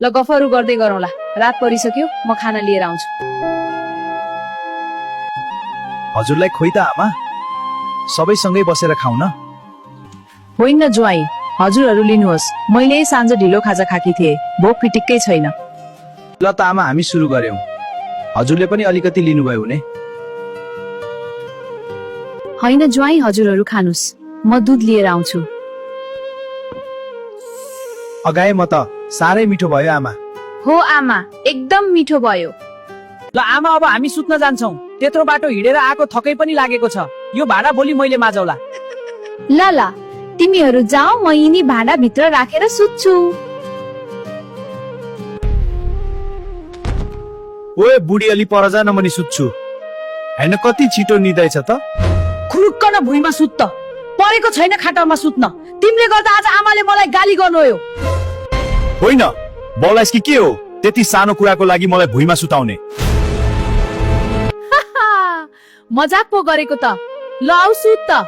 ल गफहरू गर्दै गरौँला, रात परिसक्यो, म खाना लिएर आउँछु। हजुरलाई खोइ त आमा, सबै सँगै बसेर खाऊ न। होइन ज्वाइँ, हजुरहरू लिनुहोस्, मैले साँझ ढिलो खाजा खाकी थिएँ, भोक फिटिक्कै छैन। ल त आमा, हामी सुरु गर्यौं। हजुरले पनि अलिकति लिनुभयो हुने। होइन ज्वाइँ, हजुरहरू खानुस्, म दुध लिएर आउँछु। अगाए म त, साह्रै मिठो भयो आमा। हो आमा, एकदम मिठो भयो। ल आमा, अब हामी सुत्न जान्छौं। त्यत्रो बाटो हिँडेर आएको थकै पनि लागेको छ। यो भाडा भोलि मैले माझौला। ल ल, तिमीहरू जाऊ, म यिनी भाँडा भित्र राखेर सुत्छु। ओए बुढी, अलि पर जा न, म नि सुत्छु। हैन कति छिटो निदैछ त। खुरुक्क न भुइँमा सुत्त, परेको छैन खाटामा सुत्न। तिमीले गर्दा आज आमाले मलाई गाली गर्नुभयो। होइन, बौलाइस कि के हो त्यति सानो कुराको लागि मलाई भुइँमा सुताउने? मजाक पो गरेको त। ल आऊ सुत त।